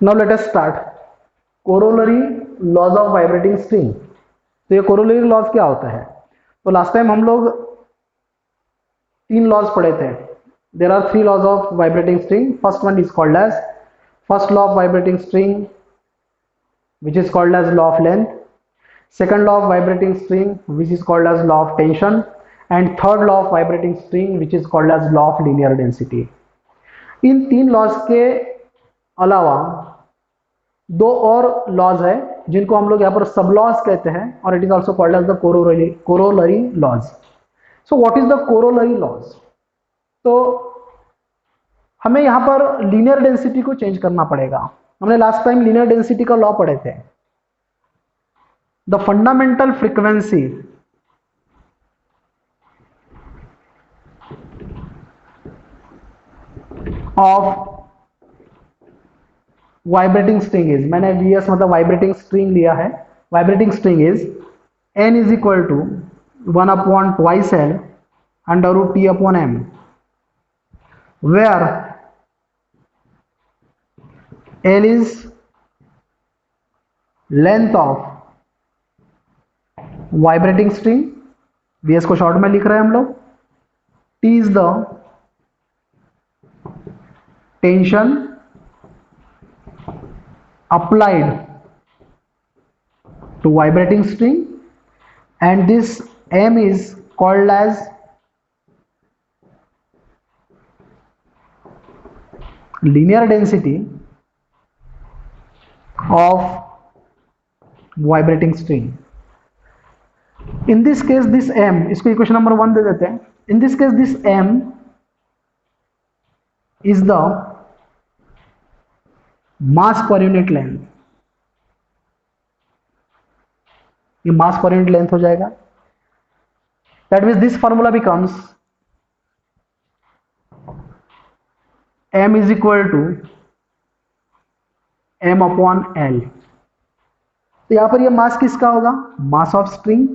Now let us start corollary laws of vibrating string. तो ये corollary laws क्या होता है? तो लास्ट टाइम हम लोग 3 लॉज पढ़े थे। There are 3 laws of vibrating string. First one is called as first law of vibrating string which is called as law of length, second law of vibrating string which is called as law of tension, and third law of vibrating string which is called as law of linear density. इन 3 laws के अलावा 2 और laws है जिनको हम लोग यहाँ पर सब लॉज कहते हैं, और it is also called as the corollary laws. So what is the corollary laws? तो हमें यहाँ पर लीनियर डेंसिटी को चेंज करना पड़ेगा। हमने लास्ट टाइम लीनियर डेंसिटी का लॉ पढ़े थे। The fundamental frequency of vibrating string is, मैंने वीएस मतलब वाइब्रेटिंग स्ट्रिंग लिया है। Vibrating string is n is equal to 1 upon twice L under root T upon M, where L is length of vibrating string, VS को short में लिख रहे हैं हम लोग। T is the tension applied to vibrating string, and this m is called as linear density of vibrating string. In this case this m, इसको equation number 1 दे देते हैं। In this case this m is the mass per unit length. ये मास per unit length हो जाएगा। That means this formula becomes m is equal to m upon l। तो यहां पर ये मास किसका होगा? Mass of string.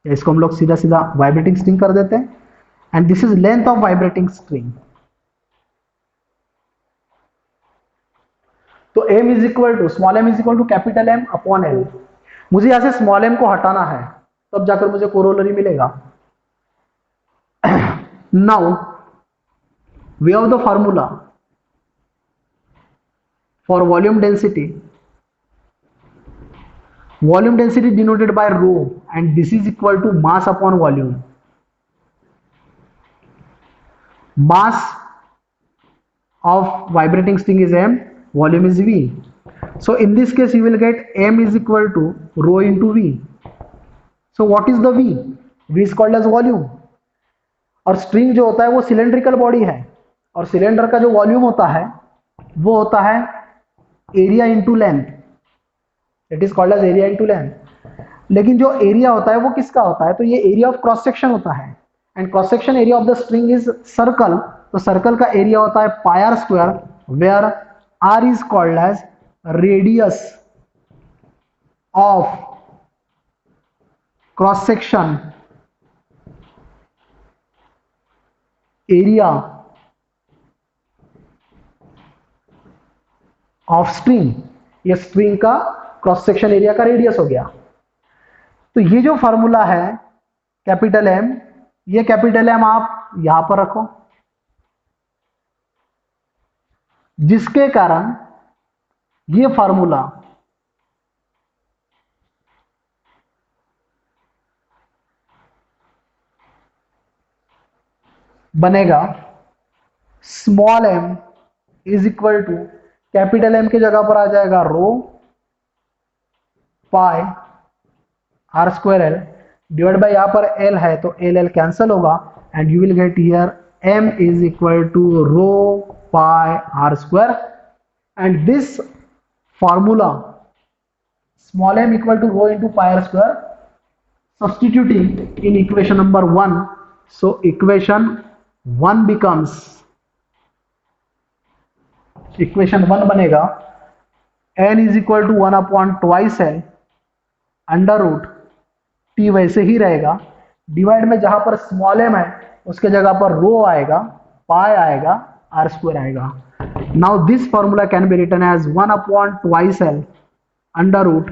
इसको हम लोग सीधा सीधा वाइब्रेटिंग स्ट्रिंग कर देते हैं, and this is length of vibrating string. तो m is equal to small m is equal to capital M upon L। मुझे यहां से स्मॉल m को हटाना है, तब जाकर मुझे कोरोलरी मिलेगा। Now we have the formula for volume density. Volume density denoted by rho, and this is equal to mass upon volume. Mass of vibrating string is m, volume is v. So in this case you will get m is equal to rho into v. So what is the v? v is called as volume। और string जो होता है वो cylindrical body है, और cylinder का जो volume होता है वो होता है area into length. It is called as area into length. लेकिन जो एरिया होता है वो किसका होता है? तो ये एरिया ऑफ क्रॉस सेक्शन होता है, and cross section area of the string is circle. तो सर्कल का एरिया होता है pi r square, where r is called as radius of cross section area of string. ये स्ट्रिंग का cross section area का radius हो गया। तो ये जो फॉर्मूला है कैपिटल एम, ये कैपिटल एम आप यहां पर रखो, जिसके कारण ये फॉर्मूला बनेगा small m is equal to capital M की जगह पर आ जाएगा rho pi r square l divide by, यहां पर l है तो एल कैंसल होगा, and you will get here m is equal to rho pi r square, and this formula small m equal to rho into pi r square substituting in equation number 1। So equation 1 becomes, equation 1 बनेगा n is equal to 1 upon twice L under root t वैसे ही रहेगा, divide में जहां पर small m है उसके जगह पर रो आएगा, पाई आएगा, आर स्क्वायर आएगा। Now this formula can be written as 1 upon twice L under root,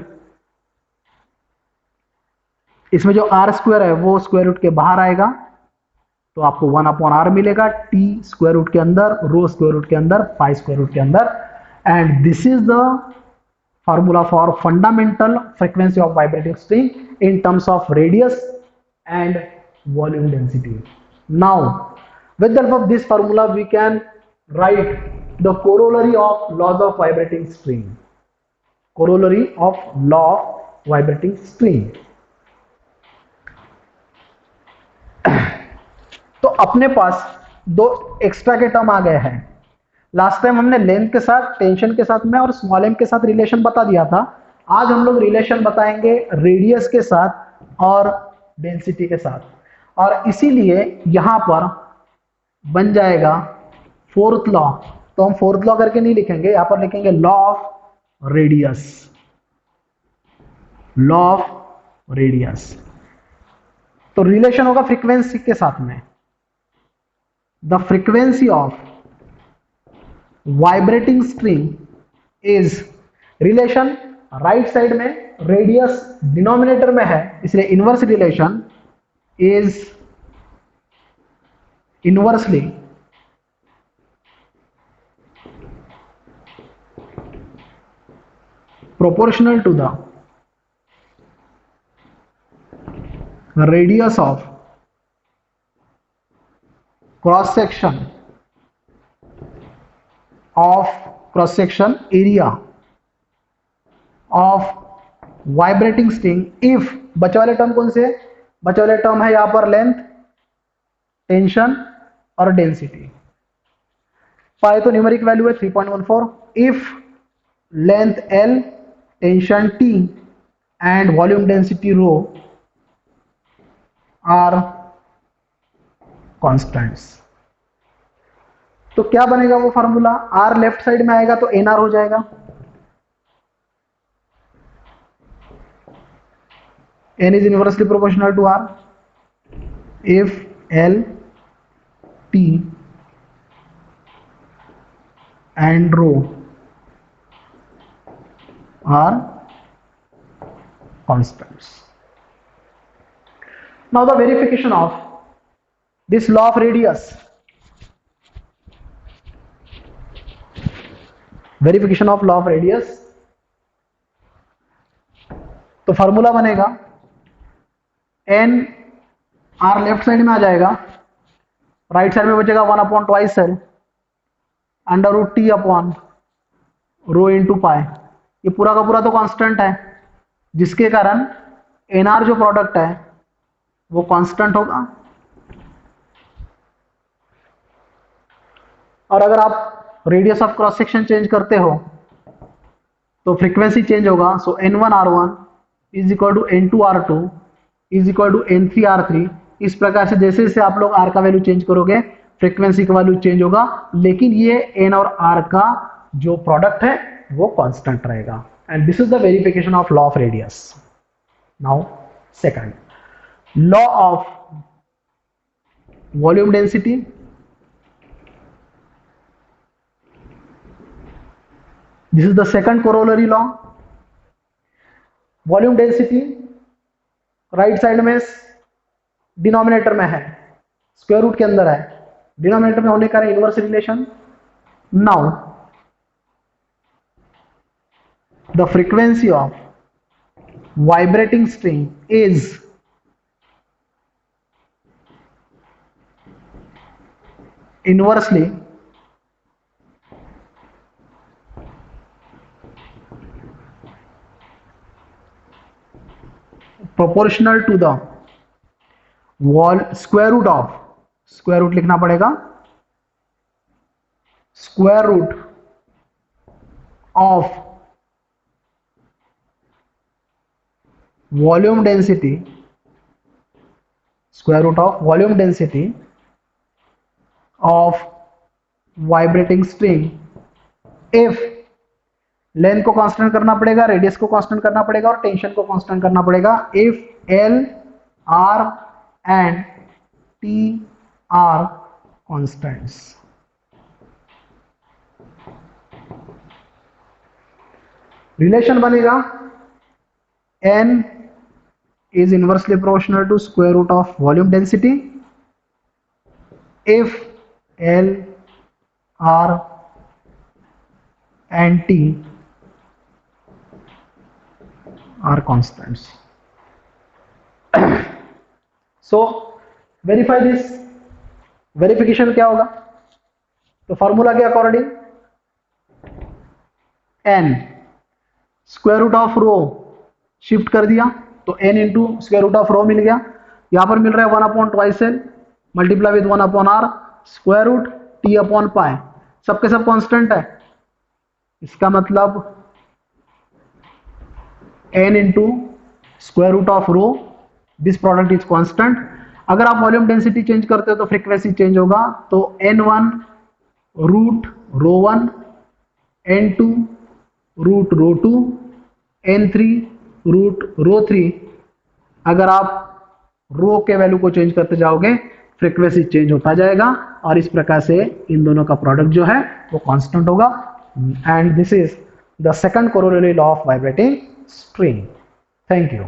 इसमें जो आर स्क्वायर है वो स्क्वायर रूट के बाहर आएगा, तो आपको 1 अपॉन आर मिलेगा, टी स्क्वायर रूट के अंदर, रो स्क्वायर रूट के अंदर, पाई स्क्वायर रूट के अंदर। And this is the formula for fundamental frequency of vibrating string in terms of radius and volume density. Now with the help of this formula we can write the corollary of laws of vibrating string. Corollary of law of vibrating string. तो अपने पास दो extra के term आ गए हैं। Last time हमने length के साथ, tension के साथ में और स्मॉल एम के साथ रिलेशन बता दिया था। आज हम लोग रिलेशन बताएंगे रेडियस के साथ और डेंसिटी के साथ, और इसीलिए यहां पर बन जाएगा फोर्थ लॉ। तो हम फोर्थ लॉ करके नहीं लिखेंगे, यहां पर लिखेंगे law of radius. Law of radius तो रिलेशन होगा फ्रीक्वेंसी के साथ में। The frequency of vibrating string is, relation right side में, रेडियस डिनोमिनेटर में है इसलिए inverse relation is inversely proportional to the radius of cross section area of vibrating string if, बचे वाले टर्म कौन से, बचे वाले टर्म है यहां पर लेंथ, टेंशन और डेंसिटी। पाए तो न्यूमेरिक वैल्यू है 3.14। If length L, tension T and volume density rho are constants, तो क्या बनेगा वो फॉर्मूला, R लेफ्ट साइड में आएगा तो NR हो जाएगा, N is inversely proportional to R if L, T and rho are constants. Now the verification of this law of radius, verification of law of radius, तो formula बनेगा n, R left side में आ जाएगा, right side में बचेगा 1 upon twice L under root T upon rho into pi. ये पूरा का पूरा तो कांस्टेंट है, जिसके कारण एनआर जो प्रोडक्ट है वो कांस्टेंट होगा। और अगर आप radius of cross section change करते हो तो फ्रीक्वेंसी चेंज होगा। So N1R1 is equal to N2R2 is equal to N3R3। इस प्रकार से जैसे जैसे आप लोग R का वैल्यू चेंज करोगे फ्रीक्वेंसी का वैल्यू चेंज होगा, लेकिन ये N और R का जो प्रोडक्ट है वो कांस्टेंट रहेगा। And this is the verification of law of radius. Now second, law of volume density. This is the second corollary law. Volume density right side में डिनोमिनेटर में है, स्क्वायर रूट के अंदर है, डिनोमिनेटर में होने का inverse relation. Now the frequency of vibrating string is inversely proportional to the wall square root of, square root लिखना पड़ेगा, square root of volume density, square root of volume density of vibrating string if length को constant करना पड़ेगा, radius को constant करना पड़ेगा और tension को कांस्टेंट करना पड़ेगा। If L, R and T are constants. Relation बनेगा n is inversely proportional to square root of volume density if L, R and T are constants. So verify this. Verification क्या होगा? तो formula के according n square root of rho shift कर दिया तो n into square root of rho मिल गया। यहां पर मिल रहा है 1/2l multiply with 1/r square root t upon pi, सबके सब कांस्टेंट है। इसका मतलब n into square root of rho, this product is constant. अगर आप वॉल्यूम डेंसिटी चेंज करते हो तो फ्रीक्वेंसी चेंज होगा, तो n1 रूट रो 1, n2 रूट रो 2, n3 रूट रो 3। अगर आप रो के वैल्यू को चेंज करते जाओगे फ्रीक्वेंसी चेंज होता जाएगा और इस प्रकार से इन दोनों का प्रोडक्ट जो है वो कांस्टेंट होगा। And this is the second corollary law of vibrating string. Thank you.